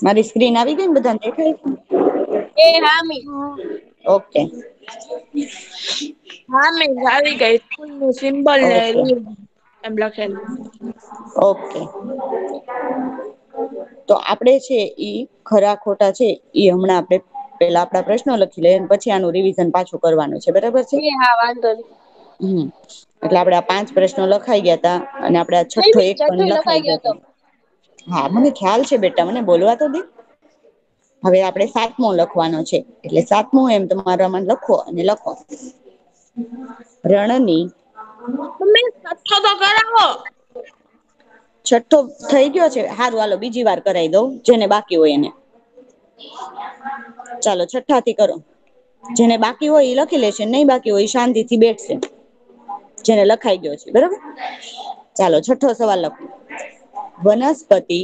મારી સ્ક્રીન આવી ગઈ ને, બધાને દેખાય છે? એ હા મી ઓકે. હા મેમ આવી ગઈ સ્કૂલ નું સિમ્બોલ ને ઓકે એમ લખેલું. ઓકે. તો આપડે છે ઈ ખરા ખોટા છે ઈ હમણાં આપડે પેલા આપડા પ્રશ્નો લખી લઈએ પછી આનું રિવિઝન પાછું કરવાનું છે. બરાબર છે? એ હા વાંધો નહી. એટલે આપડે આ 5 પ્રશ્નો લખાઈ ગયા તા અને આપડે આ નઈ છઠ્ઠો નઈ એક પણ ચટણી લખાઈ લખાઈ ગયો હતો. તો હા મને ખ્યાલ છે બેટા, મને બોલવા તો દે. હવે આપણે 7મો લખવાનો છે એટલે 7મો એમ તમારામાં લખો અને લખો. રણની મમ્મી કથ્થો તો કરાવો. છઠ્ઠો થઈ ગયો છે? હારું હાલો બીજી વાર કરાઈ દઉં જેને બાકી હોય એને. ચાલો છઠ્ઠાથી કરો. જેને બાકી હોય એ લખી લેશે, નઈ બાકી હોય શાંતિ થી બેઠશે. જેને લખાઈ ગયો છે. બરોબર? ચાલો છઠ્ઠો સવાલ લખો. વનસ્પતિ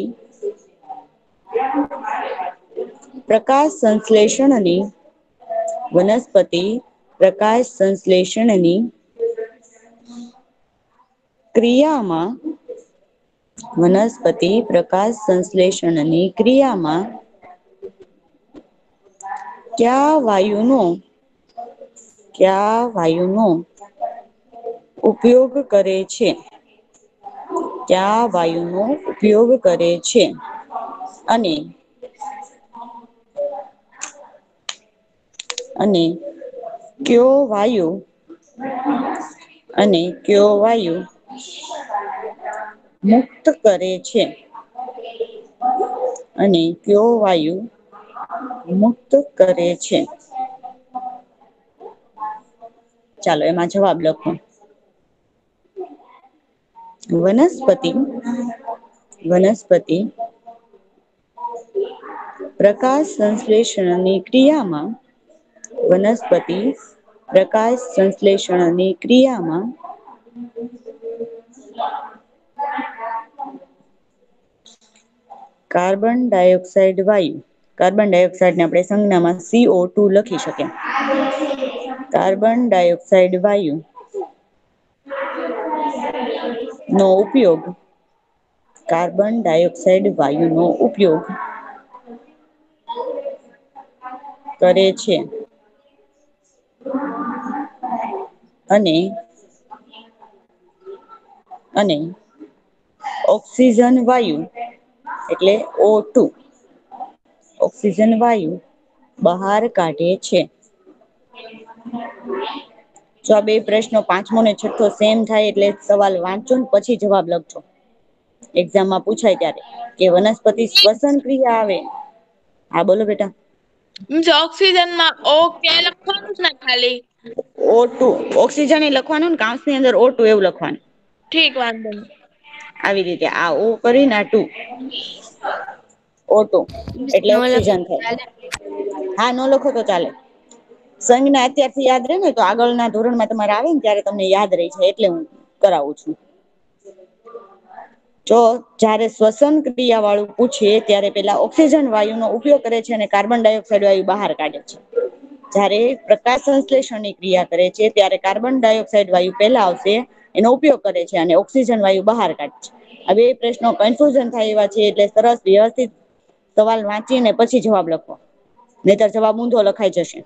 પ્રકાશ સંશ્લેષણની વનસ્પતિ પ્રકાશ સંશ્લેષણની ક્રિયામાં વનસ્પતિ પ્રકાશ સંશ્લેષણની ક્રિયામાં કયા વાયુનો ઉપયોગ કરે છે? કયા વાયુનો ઉપયોગ કરે છે? અને અને કયો વાયુ મુક્ત કરે છે? અને કયો વાયુ મુક્ત કરે છે? ચાલો એમાં જવાબ લખો. વનસ્પતિ પ્રકાશ સંશ્લેષણની ક્રિયામાં વનસ્પતિ પ્રકાશ સંશ્લેષણની ક્રિયામાં કાર્બન ડાયોક્સાઇડ વાયુ કાર્બન ડાયોક્સાઇડને આપણે સંજ્ઞામાં CO2 લખી શકીએ. કાર્બન ડાયોક્સાઇડ વાયુ નો ઉપયોગ કાર્બન ડાયોક્સાઇડ વાયુનો ઉપયોગ કરે છે. અને અને ઓક્સિજન વાયુ એટલે O2 ઓક્સિજન વાયુ બહાર કાઢે છે. જો આ બે પ્રશ્નો 5મો ને 6થો સેમ થાય એટલે સવાલ વાંચો પછી જવાબ લખજો. એક્ઝામમાં પૂછાય ત્યારે કે વનસ્પતિ શ્વસન ક્રિયા આવે. હા બોલો બેટા. ઓક્સિજનમાં ઓ કે લખવાનું ને ખાલી O2 ઓક્સિજન એ લખવાનું ને કાઉન્સની અંદર O2 એવું લખવાનું. ઠીક વાંધો નહી. આવી રીતે આ ઓ કરીને આ ટુ O2 એટલે નો લખે ઓક્સિજન તો થાય. ચાલે. હા ન લખો તો ચાલે. સંજ્ઞા અત્યારથી યાદ રહે ને તો આગળના ધોરણમાં તમારે આવે ને ત્યારે તમને યાદ રહી છે એટલે હું કરાવું છું. જો જયારે શ્વસન ક્રિયા વાળું પૂછીએ ત્યારે પેલા ઓક્સિજન વાયુનો ઉપયોગ કરે છે અને કાર્બન ડાયોક્સાઇડ વાયુ બહાર કાઢે છે. જયારે પ્રકાશ સંશ્લેષણની ક્રિયા કરે છે ત્યારે કાર્બન ડાયોક્સાઇડ વાયુ પહેલા આવશે એનો ઉપયોગ કરે છે અને ઓક્સિજન વાયુ બહાર કાઢે છે. હવે એ પ્રશ્નો કન્ફ્યુઝન થાય એવા છે એટલે સરસ વ્યવસ્થિત સવાલ વાંચીને પછી જવાબ લખો નહીતર જવાબ ઊંધો લખાઈ જશે.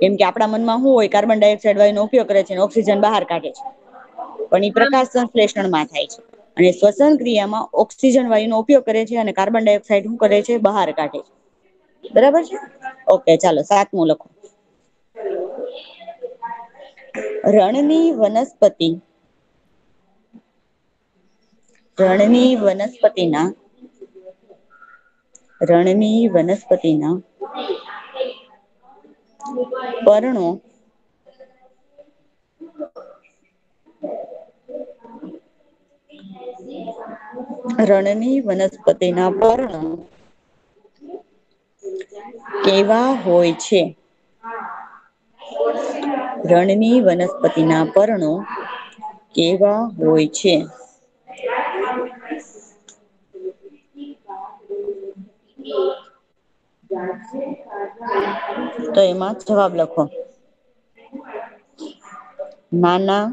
કેમ કે આપણા મનમાં શું હોય કાર્બન ડાયોક્સાઇડ વાયુનો ઉપયોગ કરે છે અને ઓક્સિજન બહાર કાઢે છે. પણ એ આમ પ્રકાશ સંશ્લેષણમાં થાય છે. અને શ્વસન ક્રિયામાં ઓક્સિજન વાયુનો ઉપયોગ કરે છે અને કાર્બન ડાયોક્સાઇડ શું કરે છે બહાર કાઢે છે. બરાબર છે ઓકે ચાલો 7મું લખો. રણની વનસ્પતિ રણની વનસ્પતિના પર્ણો રણની વનસ્પતિના પર્ણો કેવા હોય છે? રણની વનસ્પતિના પર્ણો કેવા હોય છે? તો એમાં જવાબ લખો. નાના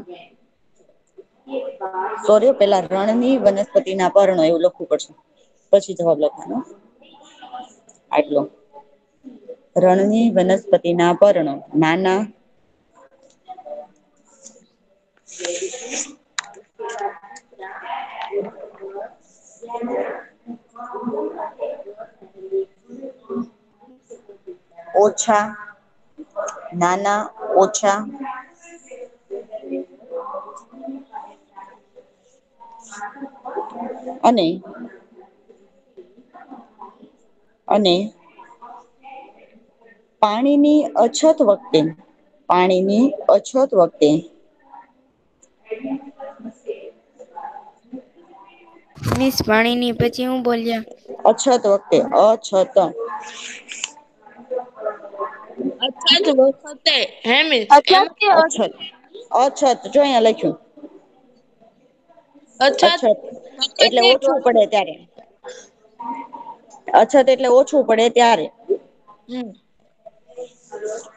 સોરી પેલા રણની વનસ્પતિના પર્ણો એવું લખવું પડશે. પછી જવાબ લખવાનો આટલો. રણની વનસ્પતિના પર્ણો નાના ઓછા નાના ઓછા અને અને પાણીની અછત વખતે પાણીની અછત વખતે મિસ પાણીની પછી હું બોલ્યા અછત વખતે અછત અછત વખતે હે મિસ એમ અછત અછત જો અહીંયા લખ્યું અછત એટલે વખતે ઓછું પડે ત્યારે અછત એટલે ઓછું પડે ત્યારે હમ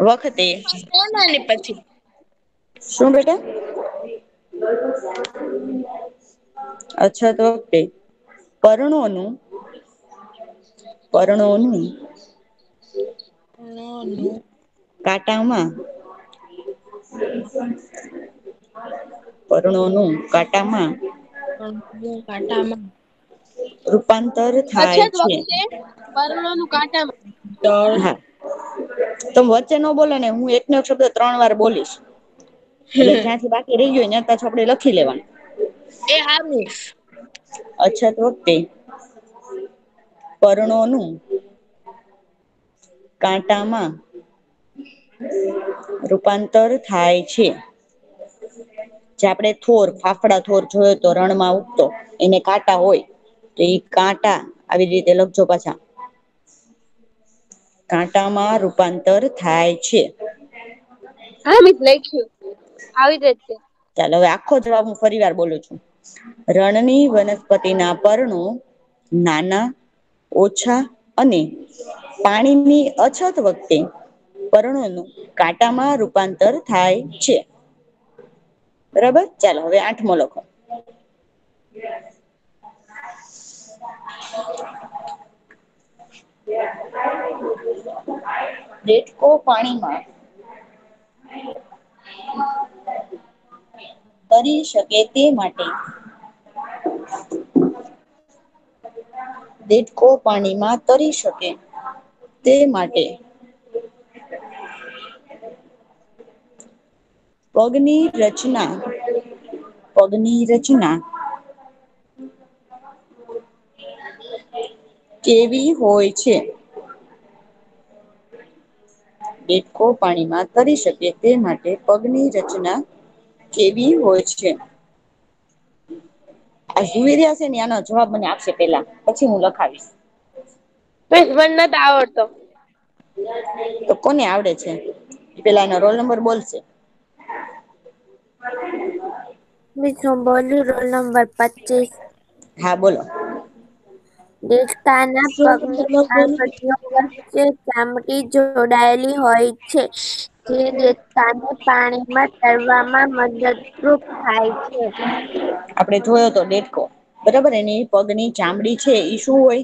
વખતે કોનાની પછી શું બેટા અછત વખતે પર્ણોનું કાંટામાં પર્ણોનું કાંટામાં કાંટામાં રૂપાંતર થાય અછત છે. વખતે પર્ણોનું કાંટામાં હા તમે વચ્ચે ન બોલો ને હું એકનો એક શબ્દ 3 વાર બોલીશ એટલે જ્યાંથી બાકી રહી ગયો ત્યાં પાછું આપણે લખી લેવાનું. એ હા મિસ અછત વખતે પર્ણોનું કાંટામાં રૂપાંતર થાય છે. જે આપણે થોર ફાફડા થોર જોયો તો રણમાં ઉગતો એને કાંટા હોય તો ઈ કાંટા આવી રીતે લખજો પાછા કાંટામાં રૂપાંતર થાય છે. હા મિસ લખ્યું આવી જ રીતે ચાલો હવે આખો જવાબ હું ફરી વાર બોલું છું. રણની વનસ્પતિના પર્ણો નાના ઓછા અને પાણીની અછત વખતે પર્ણોનું કાંટામાં રૂપાંતર થાય છે. બરાબર ચાલો હવે 8મો લખો દેડકો પાણીમાં તરી શકે તે માટે દેડકો પાણીમાં તરી શકે તે માટે પગની રચના કેવી હોય છે. દેડકો પાણીમાં તરી શકે તે માટે પગની રચના કેવી હોય છે. આ જોઈ રહ્યા છે ને આનો જવાબ મને આપશે પેલા પછી હું લખાવીશ. મિસ મને નથ આવડતો. તો કોને આવડે છે પેલા એનો રોલ નંબર બોલશે. મિસ હું બોલું રોલ નંબર 25. હા બોલો. દેડકાના પગની આંગળીઓ વચ્ચે ચામડી જોડાયેલી હોય છે. જે દેડકાને પાણીમાં તરવામાં મદદરૂપ થાય છે. આપણે જોયો તો દેડકો બરાબર એની પગની ચામડી છે એ શું હોય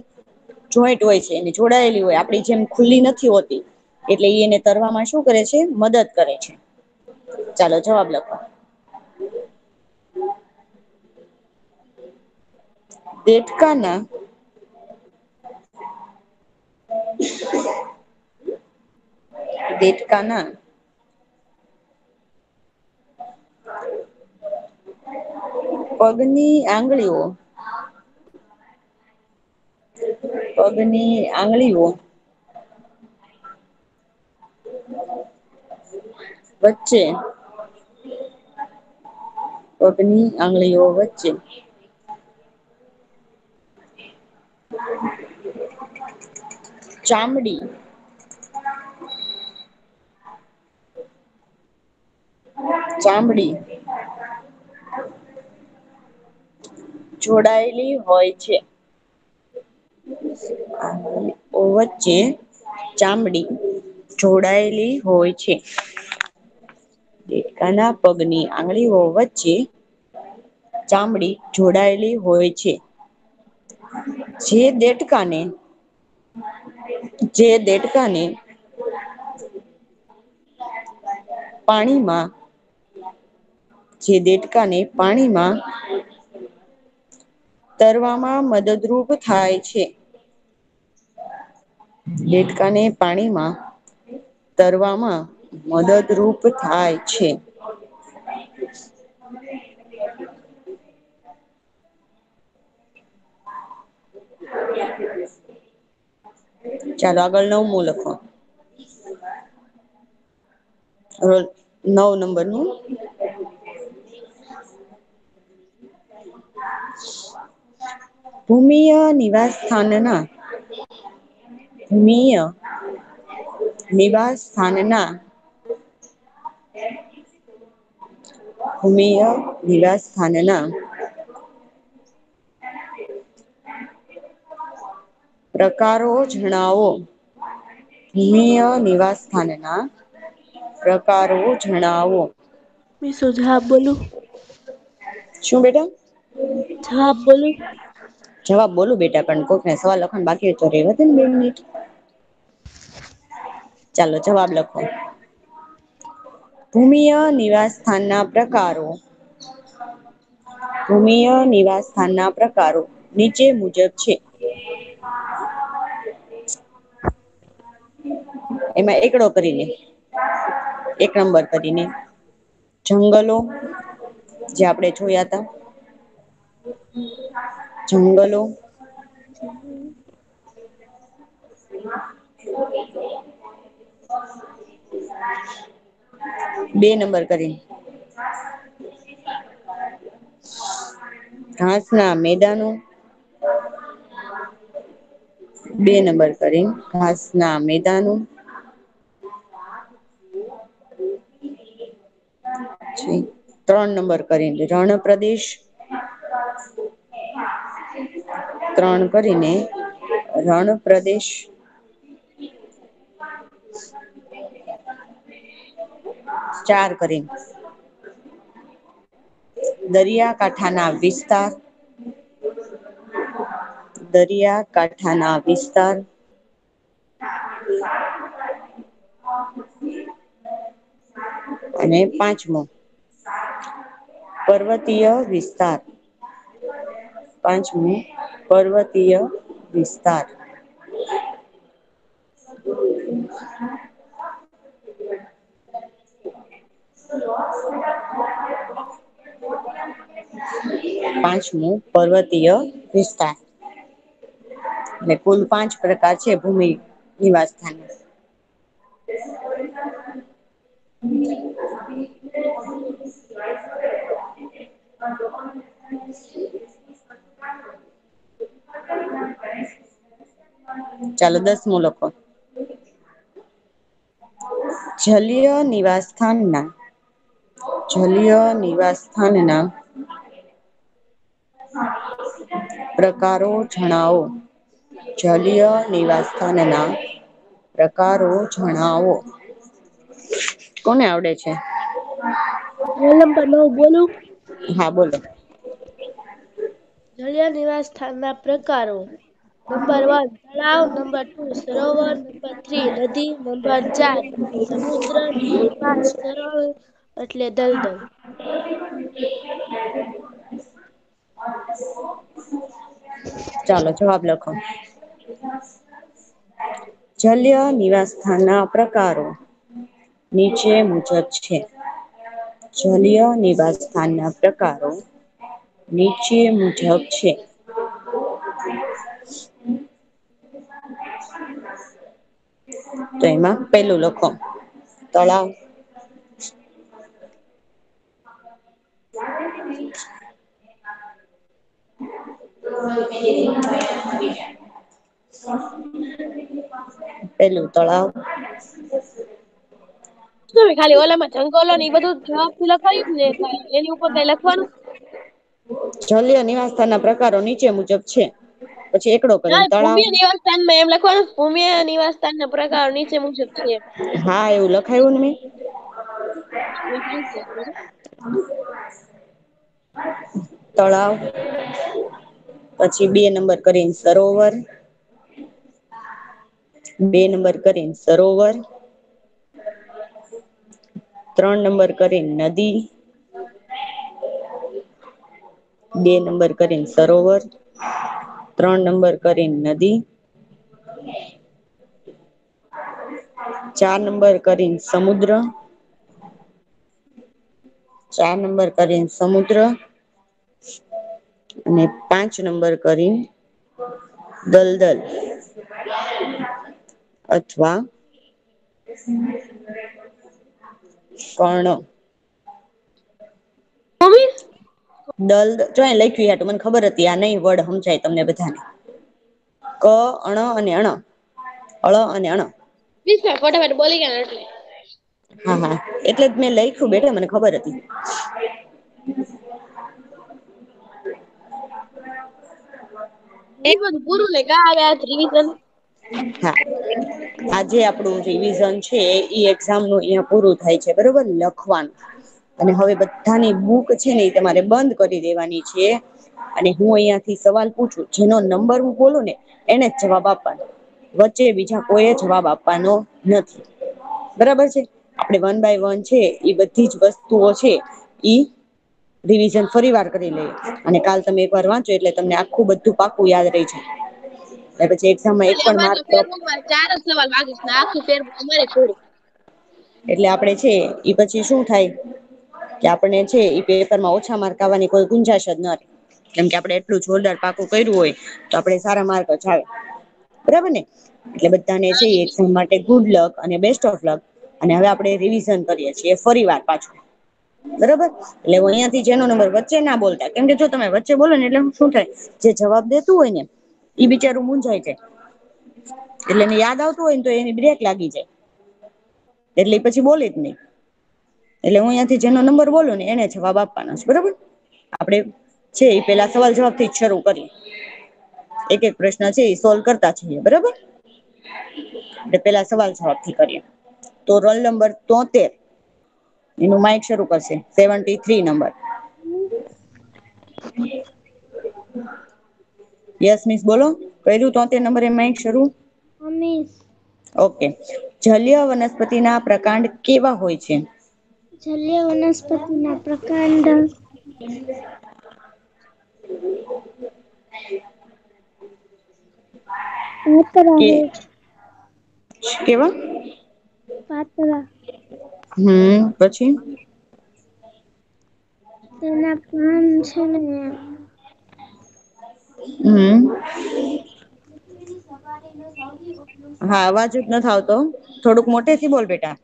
જોઈન્ટ હોય છે એને જોડાયેલી હોય આપડી જેમ ખુલ્લી નથી હોતી. એટલે એ એને તરવામાં શું કરે છે મદદ કરે છે. ચાલો જવાબ લખો. દેડકાના પગની આંગળીઓ વચ્ચે પગની આંગળીઓ વચ્ચે ચામડી જોડાયેલી હોય છે. વચ્ચે ચામડી જોડાયેલી હોય છે. દેડકાના પગની આંગળીઓ વચ્ચે ચામડી જોડાયેલી હોય છે. જે દેડકાને જે દેડકાને પાણીમાં જે દેડકાને પાણીમાં તરવામાં મદદરૂપ થાય છે. દેડકાને પાણીમાં તરવામાં મદદરૂપ થાય છે. ચાલો આગળ 9મું લખો. હવે 9 નંબરનું ભૂમિય નિવાસ સ્થાનના ભૂમિય નિવાસ સ્થાનના ભૂમિય નિવાસ સ્થાનના પ્રકારો જણાવો. ભૂમિય નિવાસ સ્થાનના પ્રકારો જણાવો. મીશું જવાબ બોલું? શું બેટા? જવાબ બોલું? જવાબ બોલું બેટા, પણ કોકને સવાલ લખવાનું બાકી હોય તો રેવા દે ને 2 મિનિટ. ચાલો જવાબ લખો. ભૂમિય નિવાસ સ્થાનના પ્રકારો ભૂમિય નિવાસ સ્થાનના પ્રકારો નીચે મુજબ છે. એમાં એકડો કરીને 1 નંબર કરીને જંગલો જે આપણે જોયા તા જંગલો બે નંબર કરીને ઘાસના મેદાનો 2 નંબર કરીને ઘાસના મેદાનો 3 નંબર કરીને રણ પ્રદેશ 3 કરીને રણ પ્રદેશ 4 કરીને દરિયાકાંઠાના વિસ્તાર દરિયાકાંઠાના વિસ્તાર અને 5મો પર્વતીય વિસ્તાર 5મું પર્વતીય વિસ્તાર. પાંચમું પર્વતીય વિસ્તાર. એટલે કુલ 5 પ્રકાર છે ભૂમિ નિવાસ સ્થાન. ચાલો 10મું લખો. જલીય નિવાસ સ્થાનના જલીય નિવાસ સ્થાનના પ્રકારો જણાવો. જલીય નિવાસસ્થાનના પ્રકારો જણાવો. કોને આવડે છે? રોલ નંબર 9 બોલું? હા બોલો. જલીય નિવાસ સ્થાનના પ્રકારો નંબર 1 તળાવ, નંબર 2 સરોવર, નંબર 3 નદી, નંબર 4 સમુદ્ર, નંબર 5 સરળ એટલે દલદલ. ચાલો જવાબ લખો. જલીય નિવાસ સ્થાનના પ્રકારો નીચે મુજબ છે. જલીય નિવાસ સ્થાનના પ્રકારો નીચે મુજબ છે. તો એમાં પેલું લખો તળાવ. પેલું તળાવ. શું ખાલી ઓલામાં જંગલો ને એ બધું જવાબથી લખાયું ને એની ઉપર કઈ લખવાનું? જલીય નિવાસસ્થાનના પ્રકારો નીચે મુજબ છે. પછી એકડો ના કરીને તળાવ. ભૂમિ નિવાસસ્થાનમાં એમ લખવાનું ભૂમિ નિવાસસ્થાનના પ્રકાર નીચે મુજબ છે. હા એવું લખાયું ને મેં. તળાવ. પછી 2 નંબર કરીને સરોવર, 2 નંબર કરીને સરોવર, 3 નંબર કરીને નદી, 2 નંબર કરીને સરોવર, 3 નંબર કરીને નદી, 4 નંબર કરીને સમુદ્ર, 4 નંબર કરીને સમુદ્ર અને 5 નંબર કરીને દલદલ અથવા કર્ણ. મમ્મી દલ જો લખ્યું યા તો મને ખબર હતી આ નઈ વર્ડ સમજાય તમને બધાને. ક અણ અને અણ અળ અને અણ. ફટાફટ બોલી ગયા એટલે. હા હા એટલે જ મેં લખ્યું બેઠા મને ખબર હતી. એ બધું પૂરું ને કા આવે આ રિવિઝન. હા આજે આપણું રિવિઝન છે એક્ઝામ નું અહિયાં પૂરું થાય છે બરોબર લખવાનું. અને હવે બધાની બુક છે ને એ તમારે બંધ કરી દેવાની છે. અને હું અહિયાં થી સવાલ પૂછું જેનો નંબર હું બોલું ને એને જ જવાબ આપવાનો. વચ્ચે બીજા કોઈ જવાબ આપવાનો નથી. બરાબર છે આપણે 1 by 1 છે એ બધી જ વસ્તુઓ છે ઈ રિવિઝન ફરી વાર કરી લઈએ અને કાલ તમે એક વાર વાંચો એટલે તમને આખું બધું પાકું યાદ રહી જાય. પછી એક્ઝામમાં એક પણ અમારે તો માર્ક ફેરબુકમાં 4 જ સવાલ બાકી છે આખું ફેરબુક અમારે પૂરું. એટલે આપડે છે ઈ પછી શું થાય કે આપણે છે પેપરમાં ઓછા માર્ક આવવાની કોઈ ગુંજાશ જ ન રહે. કેમ કે આપણે એટલું જોરદાર પાકું કર્યું હોય તો આપણે સારા માર્ક જ આવે. બરાબર ને એટલે બધાને છે એક્ઝામ માટે ગુડ લક અને બેસ્ટ ઓફ લક. અને હવે આપણે રિવિઝન કરીએ છીએ ફરી વાર પાછું. બરોબર એટલે હું અહિયાં થી જેનો નંબર વચ્ચે ના બોલતા કેમ કે જો તમે વચ્ચે બોલો ને એટલે શું થાય જે જવાબ દેતું હોય ને ઈ બિચારું મૂંઝાય જાય. એટલે એને યાદ આવતું હોય ને તો એની બ્રેક લાગી જાય. એટલે પછી બોલે જ નહી. એટલે હું અહિયાંથી જેનો નંબર બોલું ને એને જવાબ આપવાનો છે બરોબર. આપડે છે એ પેલા સવાલ જવાબ થી જ શરૂ કરીએ. એક એક પ્રશ્ન છે એ સોલ્વ કરતા જઈએ બરાબર. એટલે પેલા સવાલ જવાબ થી કરીએ તો રોલ નંબર 73 એનું માઇક શરૂ કરશે 73 નંબર. યસ મિસ બોલો કર્યું 73 નંબર એ માઇક શરૂ. મમ્મી ઓકે જલીય વનસ્પતિ ના પ્રકાંડ કેવા હોય છે. જલીય વનસ્પતિના પ્રકાંડ પાતળા કે હોય છે. કેવા પાતળા પછી તેના પાન છે ને હમ હા અવાજ જ નથી આવતો થોડુંક મોટેથી બોલ બેટા.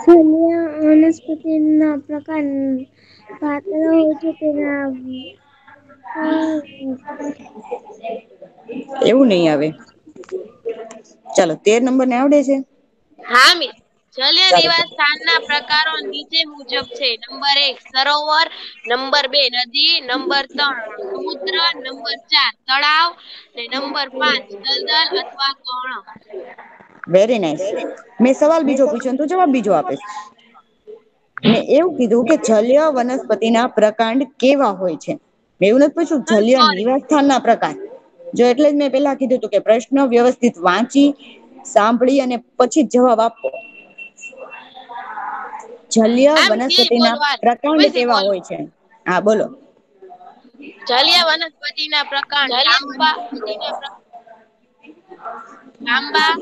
જલીય વનસ્પતિ ના પ્રકાર પાતળા હોય છે તેના એવું નહી આવે ચાલો 13 નંબર ને આવડે છે. હા મિસ જલીય ચાલો નિવાસ સ્થાનના પ્રકારો નીચે મુજબ છે નંબર 1 સરોવર નંબર 2 નદી નંબર 3 સમુદ્ર નંબર 4 તળાવ ને નંબર 5 દલદલ અથવા કર્ણ. વેરી નાઈસ મેં સવાલ બીજો પૂછ્યો તું જવાબ બીજો આપે. મેં એવું કીધું કે જલીય વનસ્પતિ ના પ્રકાંડ કેવા હોય છે. એવું નથી પૂછ્યું જલિય સોરી નિવાસ સ્થાન ના પ્રકાર જો એટલે જ મેં પેલા કીધું તું કે પ્રશ્ન વ્યવસ્થિત વાંચી સાંભળી અને પછી જવાબ આપો. જલિય હા મિસ એ વનસ્પતિના બોલવા પ્રકાંડ પછી કેવા બોલું હોય છે હા બોલો. જલીય વનસ્પતિ ના પ્રકાંડ લાંબા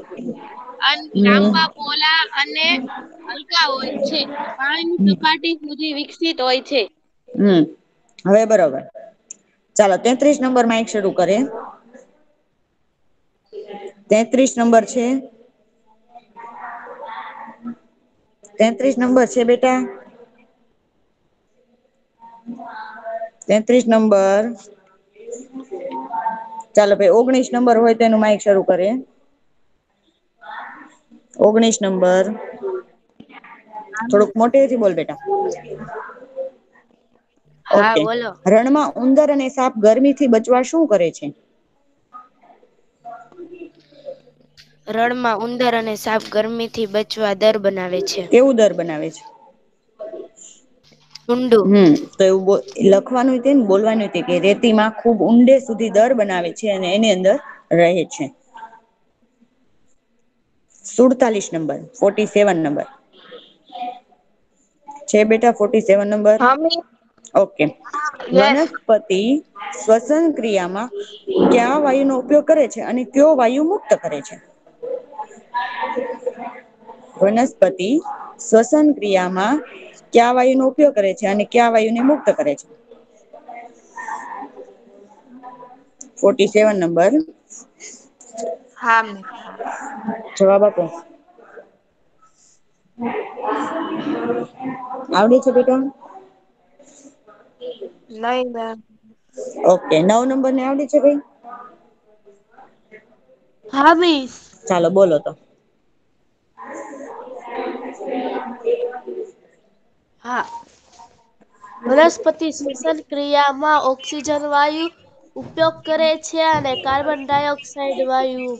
હમ લાંબા પોલા અને હલકા હોય છે પાણીની સપાટી સુધી વિકસિત હોય છે. હવે બરોબર ચાલો 33 નંબર માઇક શરૂ કરે. 33 નંબર છે. 33 નંબર છે બેટા. 33 નંબર ચાલો ભાઈ 19 નંબર હોય તો એનું માઇક શરૂ કરે. 19 નંબર થોડુંક મોટેથી બોલ બેટા. હા ઓકે બોલો રણમાં ઉંદર અને સાપ ગરમીથી બચવા શું કરે છે. રણમાં ઉંદર અને સાપ ગરમીથી બચવા દર બનાવે છે. કેવું દર બનાવે છે. ઊંડું. તો એવું લખવાનું ને બોલવાનું કે રેતીમાં ખૂબ ઊંડે સુધી દર બનાવે છે અને એની અંદર રહે છે. 47 નંબર 47 નંબર છે બેટા 47 નંબર. હા મિસ. ઓકે. યસ. વનસ્પતિ શ્વસન ક્રિયામાં કયા વાયુનો ઉપયોગ કરે છે અને કયો વાયુ મુક્ત કરે છે. વનસ્પતિ શ્વસન ક્રિયામાં કયા વાયુનો ઉપયોગ કરે છે અને કયા વાયુને મુક્ત કરે છે. 47 નંબર. હા મિસ. જવાબ આપો. આવડે છે બેટા. નહી મેમ. ઓકે 9 નંબર ને આવડે છે ભાઈ. હા મિસ. ચાલો બોલો તો. હા. વનસ્પતિ શ્વસન ક્રિયામાં ઓક્સિજન વાયુ ઉપયોગ કરે છે અને કાર્બન ડાયોક્સાઇડ વાયુ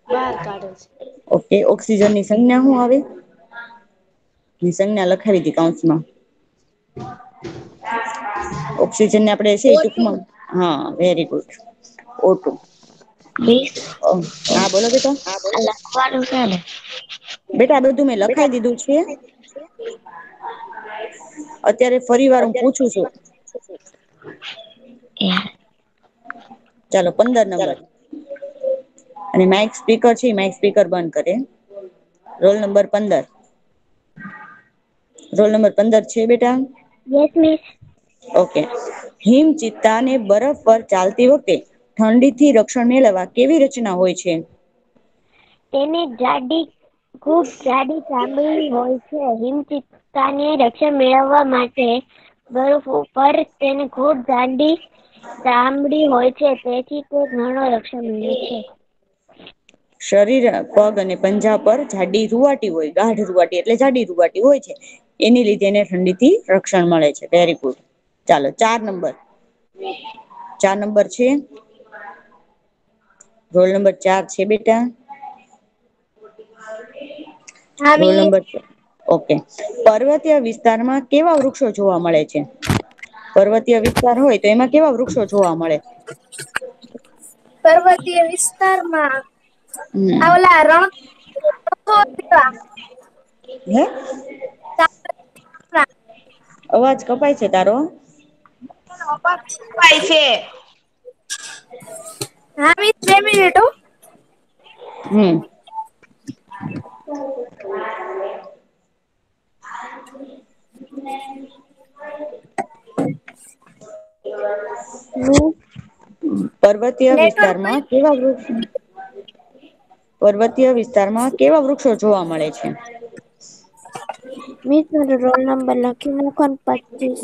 બહાર કાઢે છે. ઓકે ઓક્સિજન ની સંજ્ઞા શું આવે. ની સંજ્ઞા લખાવી હતી કાઉન્સમાં. ઓક્સિજન ને આપણે છે ટૂંકમાં હા વેરી ગુડ ઓ2. મિસ હા બોલો બેટા. આ લખવાનું છે ને. બેટા આ બધું મેં લખાઈ દીધું છે. અત્યારે ફરી વાર હું પૂછું છું. ચાલો 15 નંબર. અને માઈક સ્પીકર છે માઈક સ્પીકર બંધ કરે. Roll number 15. રોલ નંબર 15 છે બેટા. Yes miss. ઓકે હિમ ચિત્તાને બરફ પર ચાલતી વખતે ઠંડી થી રક્ષણ મેળવવા કેવી રચના હોય છે. તેને જાડી ખુબ જાડી ચામડી હોય છે હિમચિત્તાને રક્ષણ મેળવવા માટે બરફ ઉપર તેને ખૂબ જાડી ચામડી હોય છે તેથી તે ઘણો રક્ષણ મેળવે છે. શરીર પગ અને પંજા પર જાડી રુવાટી હોય ગાઢ રૂવાટી એટલે જાડી રૂવાટી હોય છે. એની લીધે એને ઠંડી થી રક્ષણ મળે છે વેરી ગુડ. ચાલો 4 નંબર 4 નંબર છે. રોલ નંબર 4 છે બેટા. હા રોલ મિસ. નંબર ઓકે પર્વતીય વિસ્તારમાં કેવા વૃક્ષો જોવા મળે છે. પર્વતીય વિસ્તાર હોય તો એમાં કેવા વૃક્ષો જોવા મળે. પર્વતીય વિસ્તારમાં હમ ઓલા રણ હે અવાજ કપાય છે તારો. કપાય છે. હા મિસ 2 મિનિટ હો. હમ. પર્વતીય નેટવર્ક વિસ્તારમાં કેવા પર્વતીય વિસ્તારમાં કેવા વૃક્ષો જોવા મળે છે. મિસ મારો રોલ નંબર લખી નાખો ને 25.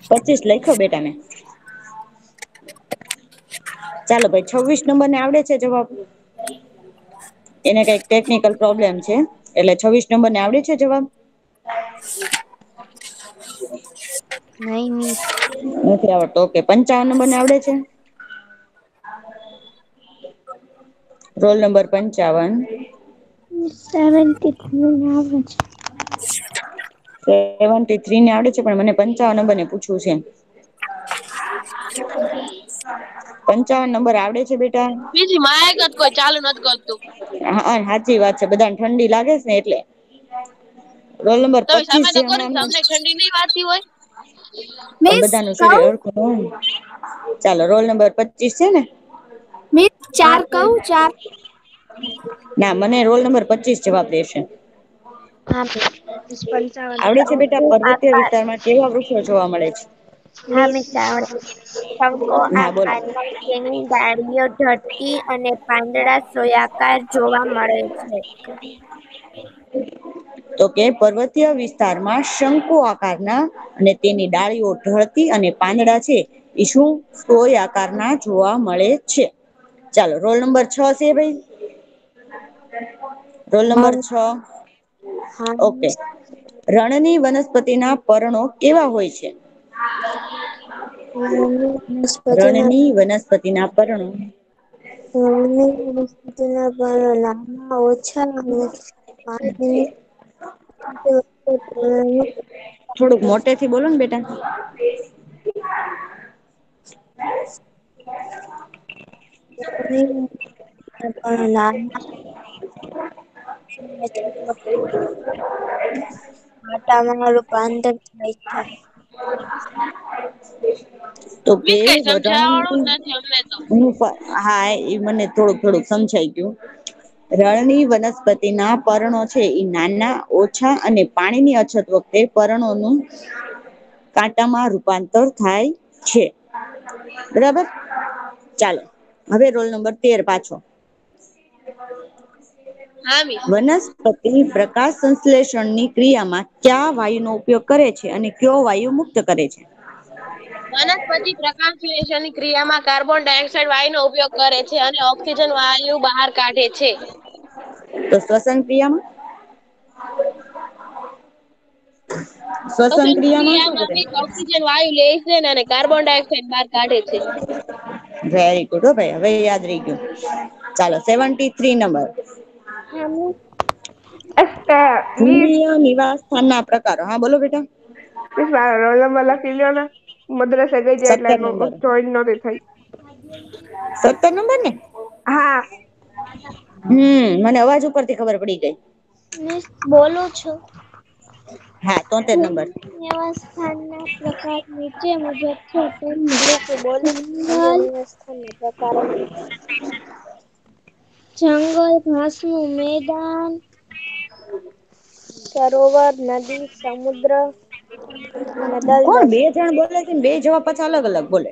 25 લયખો બેટા મેં. ચાલો ભાઈ 26 નંબર ને આવડે છે જવાબ. એને કઈક ટેકનિકલ પ્રોબ્લેમ છે એટલે 26 નંબર ને આવડે છે જવાબ. નહી મિસ. નથી આવડતો ઓકે 55 નંબર ને આવડે છે. Roll number 55. 73 આવે છે. 73 ને આવડે છે પણ મને 55 નંબર ને પૂછવું છે. 55 નંબર આવડે છે બેટા. બીજી માયક જ કોઈ ચાલુ નથી કરતું. હા સાચી વાત છે બધાને ઠંડી લાગે છે ને એટલે. રોલ નંબર તમે 25 સામે છે તો કરો હમણાં. તમને ઠંડી નહીં વાતી હોય. પણ મિસ બધાનું કઉ શરીર હરખું ન હોય ને. ચાલો રોલ નંબર 25 છે ને. મિસ 4 કહું 4. ના મને રોલ નંબર 25 જવાબ દેશે. હા મિસ 55 આવડે છે બેટા શંકુ પર્વતીય આકાર. વિસ્તારમાં કેવા વૃક્ષો જોવા મળે છે. હા મિસ આવડે શંકો હા બોલો. આકાર તેની ડાળીઓ ઝટકી અને પાંદડા સોયાકાર જોવા મળે છે. તો કે પર્વતીય વિસ્તારમાં શંકુ આકારના અને તેની ડાળીઓ ઢળતી અને પાંદડા છે એ શું સોય આકારના જોવા મળે છે. ચાલો રોલ નંબર 6 છે ભાઈ. રોલ હા નંબર 6. હા ઓકે રણની વનસ્પતિના પર્ણો કેવા હોય છે. વનસ્પતિના રણની વનસ્પતિના પર્ણો વનસ્પતિના પર્ણો લાંબા ઓછા અને પાણી થોડુંક મોટેથી બોલો ને બેટા. આટામાં રૂપાંતર થાય છે. તો કે મિસ કઈ સમજાવાળું રણની જ નથી અમને તો. હા એ મને થોડુંક સમજાઈ ગયું. રણની વનસ્પતિના પર્ણો છે એ નાના ઓછા અને પાણીની અછત વખતે પર્ણોનું કાંટામાં રૂપાંતર થાય છે. બરાબર ચાલો હવે રોલ નંબર 13 પાછો. હા મિસ. વનસ્પતિ પ્રકાશ સંશ્લેષણની ક્રિયામાં કયા વાયુનો ઉપયોગ કરે છે અને કયો વાયુ મુક્ત કરે છે? વનસ્પતિ પ્રકાશસંશ્લેષણની ક્રિયામાં કાર્બન ડાયોક્સાઇડ વાયુનો ઉપયોગ કરે છે અને ઓક્સિજન વાયુ બહાર કાઢે છે. તો શ્વસન ક્રિયામાં? શ્વસન ક્રિયામાં શું ક્રિયામાં કરે? મિસ ઓક્સિજન વાયુ લે છે અને કાર્બન ડાયોક્સાઇડ બહાર કાઢે છે. વેરી ગુડ હો ભાઈ હવે યાદ રહી ગયું. ચાલો 73 નંબર. ભૂમિય નિવાસ સ્થાનના પ્રકારો. હા બોલો બેટા. મિસ મારો રોલ નંબર લખી લ્યો ને. મદ્રાસે ગઈ જાય એટલે 17 નંબર. જોઈન નહોતી થઈ. 17 નંબર ને? હા. મને અવાજ ઉપરથી ખબર પડી ગઈ. મિસ બોલું છું. હા 73 નંબર. નિવાસસ્થાનના પ્રકાર નીચે મુજબ છે. નિવાસસ્થાનના પ્રકારો. જંગલ, ઘાસનું મેદાન, સરોવર, નદી, સમુદ્ર અને કોણ દલદલ. બે જણ બોલે છે ને બે જવાબ પાછા અલગ અલગ બોલે.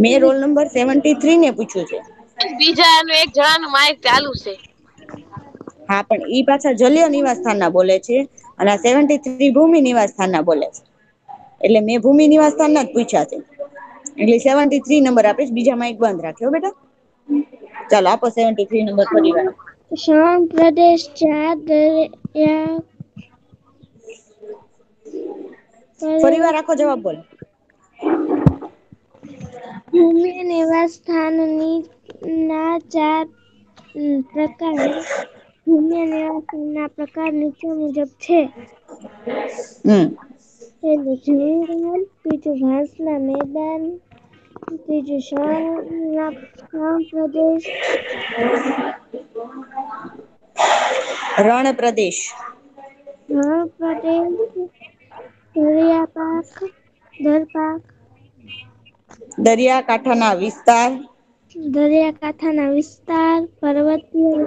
મેં રોલ નંબર 73 ને પૂછ્યું છે. બીજાનું એક જણાનું માઇક ચાલુ છે. હા પણ ઈ પાછા જલિય નિવાસ સ્થાનના બોલે છે અને 73 ભૂમિ નિવાસ સ્થાનના બોલે છે. એટલે મેં ભૂમિ નિવાસ સ્થાનના જ પૂછ્યા છે. એટલે 73 નંબર આપીશ બીજા માઇક બંધ રાખ્યો હો બેટા. ચાલો આપો 73 નંબર ફરી વાર. શાંત પ્રદેશ, દરિયા ફરી વાર આખો જવાબ બોલ. ભૂમિ નિવાસ સ્થાનની ના 4 પ્રકાર. ભૂમિ નિવાસના પ્રકાર નીચે મુજબ છે. પેલું જંગલ, બીજું ઘાસના મેદાન, ત્રીજું શાંત પ્રદેશ, રણ પ્રદેશ, રણ પ્રદેશ, દરિયા પાક, જલપાક, દરિયાકાંઠાના વિસ્તાર, દરિયાકાંઠાના વિસ્તાર, પર્વતીય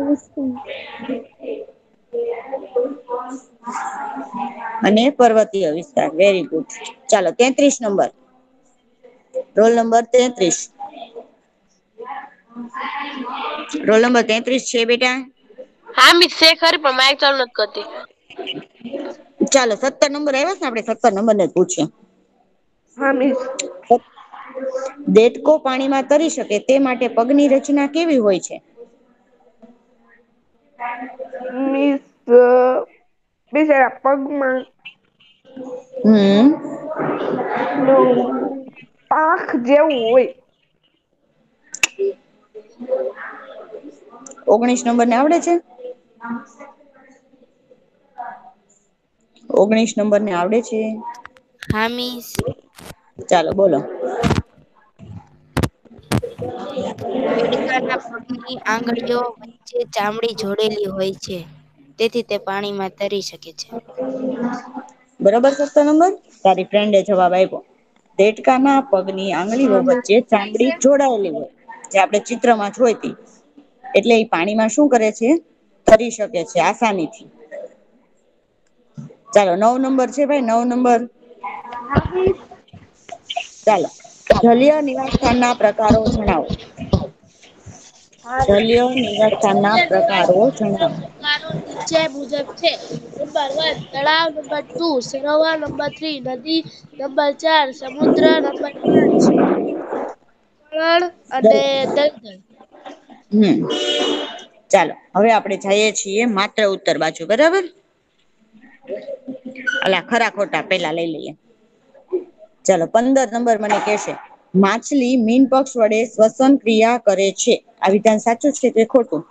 વિસ્તાર. અને પર્વતીય વિસ્તાર વેરી ગુડ. ચાલો 33 number. Roll number 33. Roll number 33 છે બેટા. હા મિસ છે ખરી પણ માઇક ચાલુ નથી કરતી. ચાલો 17 નંબર આવ્યા છે ને આપણે 17 નંબર ને જ પૂછીએ. હા મિસ. દેડકો પાણીમાં તરી શકે તે માટે પગની રચના કેવી હોય છે? મિસ બિચારા પગમાં પાંખ જેવું હોય. 19 નંબર ને આવડે છે? 19 નંબર ને આવડે છે? હા મિસ. ચાલો બોલો. દેડકાના પગની આંગળીઓ વચ્ચે ચામડી જોડેલી હોય છે. તેથી તે પાણીમાં તરી શકે છે. બરોબર 17 નંબર તારી ફ્રેન્ડે જવાબ આપ્યો. દેડકાના પગની આંગળીઓ હા મિસ. વચ્ચે ચામડી જોડાયેલી હોય. જે આપણે ચિત્રમાં જોઈતી. એટલે એ પાણીમાં શું કરે છે? તરી શકે છે આસાનીથી. ચાલો 9 નંબર છે ભાઈ 9 નંબર. ચાલો જલીય નિવાસ સ્થાનના પ્રકારો જણાવો. જલીય નિવાસસ્થાનના પ્રકારો જણાવો. પ્રકારો નીચે મુજબ છે. નંબર 1 તળાવ, નંબર 2 સરોવર, નંબર 3 નદી, નંબર 4 સમુદ્ર, નંબર 5 અને દલદલ. ચાલો હવે આપણે જઈએ છીએ માત્ર ઉત્તર બાજુ બરાબર. અલા ખરા ખોટા પેલા લઈ લઈએ. ચાલો 15 નંબર મને કેશે. માછલી મીન પક્ષ વડે શ્વસન ક્રિયા કરે છે. આ વિધાન સાચું છે કે ખોટું?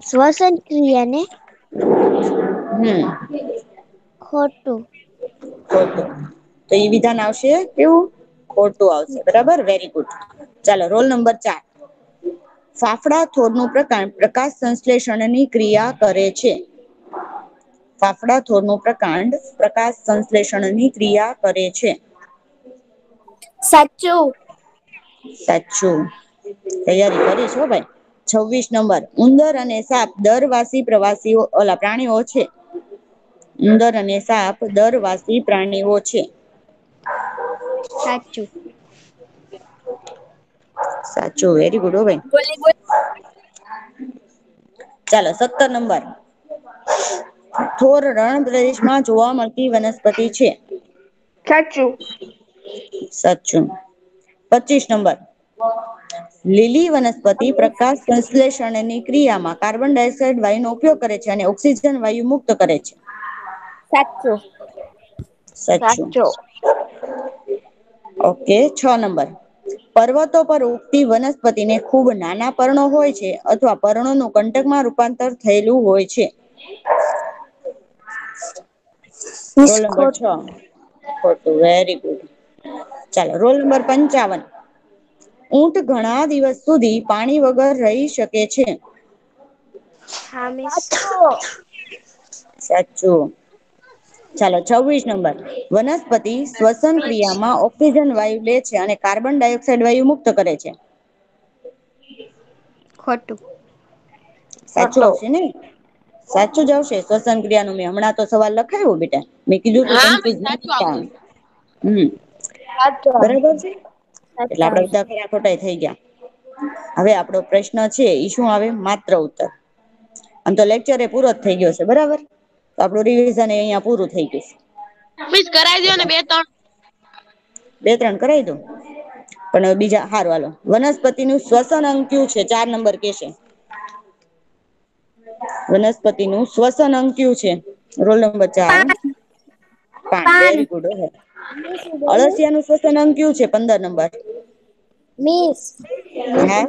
શ્વસન ક્રિયાને હમ ખોટું. ખોટું. તો ઈ વિધાન આવશે કેવું? ખોટું આવશે. બરાબર, વેરી ગુડ. ચાલો રોલ નંબર 4. ફાફડા થોરનું પ્રકાશ સંશ્લેષણની ક્રિયા કરે છે. ફાફડા થોરનું પ્રકાશ સંશ્લેષણની ક્રિયા કરે છે. સાચું. સાચું. તૈયારી કરીશ હો ભાઈ. 26 નંબર. ઉંદર અને સાપ દરવાસી પ્રવાસીઓ પ્રાણીઓ છે. ઉંદર અને સાપ દરવાસી પ્રાણીઓ છે. સાચું. સાચું, વેરી ગુડ હો ભાઈ. ચાલો 17 નંબર. થોર રણ પ્રદેશમાં જોવા મળતી વનસ્પતિ છે. સાચું. સાચું. 25 નંબર. લીલી વનસ્પતિ પ્રકાશ સંશ્લેષણની ક્રિયામાં કાર્બન ડાયોક્સાઇડ વાયુનો ઉપયોગ કરે છે અને ઓક્સિજન વાયુ મુક્ત કરે છે. સાચું. સાચું. ઓકે. 6 નંબર. પર્વતો પર ઉગતી વનસ્પતિને ખૂબ નાના પર્ણો હોય છે અથવા પર્ણોનું કંટકમાં રૂપાંતર થયેલું હોય છે. Roll number 6. ખોટું. Very good. ચાલો રોલ નંબર 55. ઊંટ ઘણા દિવસ સુધી પાણી વગર રહી શકે છે. હામીસ. સાચું. ચાલો 26 નંબર. વનસ્પતિ શ્વસન ક્રિયામાં ઓક્સિજન વાયુ લે છે અને કાર્બન ડાયોક્સાઇડ વાયુ મુક્ત કરે છે. ખોટું. સાચું આવશે ને? સાચું જ આવશે. શ્વસન ક્રિયાનું મેં હમણાં તો સવાલ લખાયું બેટા. મેં કીધું તું હા કન્ફ્યુઝ ન સાચું થતા. આવશે. બરાબર છે. એટલે સાચું આપડે આવશે. બધા ખરા ખોટા થઈ ગયા. હવે આપણો પ્રશ્ન છે ઈ શું આવે? માત્ર ઉત્તર. આમ તો લેક્ચર એ પૂરો જ થઈ ગયો છે. બરાબર, તો આપણું રિવિઝન અહિયાં પૂરું થઈ ગયું છે. મિસ કરાવી દો ને 2-3. 2-3 કરાઈ દઉં? પણ બીજા હારું હાલો. વનસ્પતિનું શ્વસન અંગ કયું છે? 4 નંબર કેશે. વનસ્પતિનું શ્વસન અંગ કયું છે? Roll number 4. પાન. Very good. અળસિયાનું શ્વસન અંગ કયું છે? 15 નંબર. મિસ. હા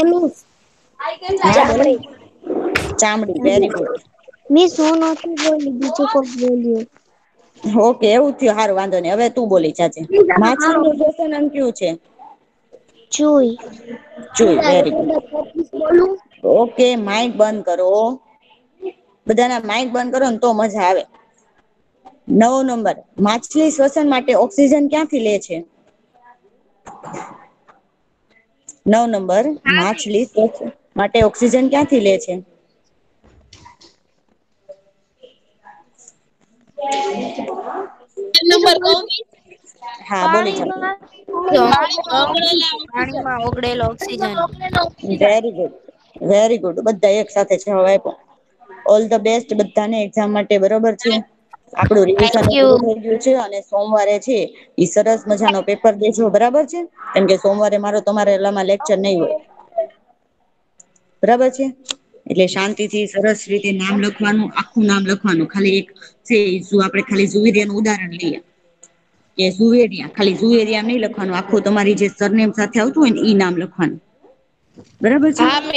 મિસ. હા બોલો ને. ચામડી. ચામડી. Very good. મિસ હું નહોતી બોલી, બીજું કોક બોલ્યું. ઓકે, એવું થયું. હારું વાંધો નઈ. હવે તું બોલી જાજે. માછલીનું શ્વસન અંગ કયું છે? ચુઈ. ચુઈ. Very good. ઓકે, માઈક બંધ કરો. બધાના માઈક બંધ કરો ને તો મજા આવે. 9 નંબર. માછલી શ્વસન માટે ઓક્સિજન ક્યાંથી લે છે? 9 નંબર. માછલી શ્વસન માટે ઓક્સિજન ક્યાંથી લે છે? નંબર કહું? હા બોલી જાઓ. પાણીમાં પાણીમાં ઓગળેલા પાણીમાં ઓગળેલો ઓક્સિજન. Very good. Very good. બધા એક સાથે જવાબ આપ્યો. ઓલ ધ બેસ્ટ બધાને એક્ઝામ માટે. બરોબર છે. આપણું રિવિઝન થેન્ક યુ. પૂરું થઈ ગયું છે અને સોમવારે છે ઈ સરસ મજાનો પેપર દેજો. બરાબર છે? કેમ કે સોમવારે મારો તમારે એટલામાં લેક્ચર નહીં હોય. બરાબર છે? એટલે શાંતિથી સરસ રીતે નામ લખવાનું, આખું નામ લખવાનું. ખાલી એક છે આપણે ખાલી ઝવેરીયાનું ઉદાહરણ લઈએ કે ઝવેરીયા, ખાલી ઝવેરીયા નહીં લખવાનું, આખું તમારી જે સરનેમ સાથે આવતું હોય ને ઈ નામ લખવાનું. બરાબર છે? હા મિસ.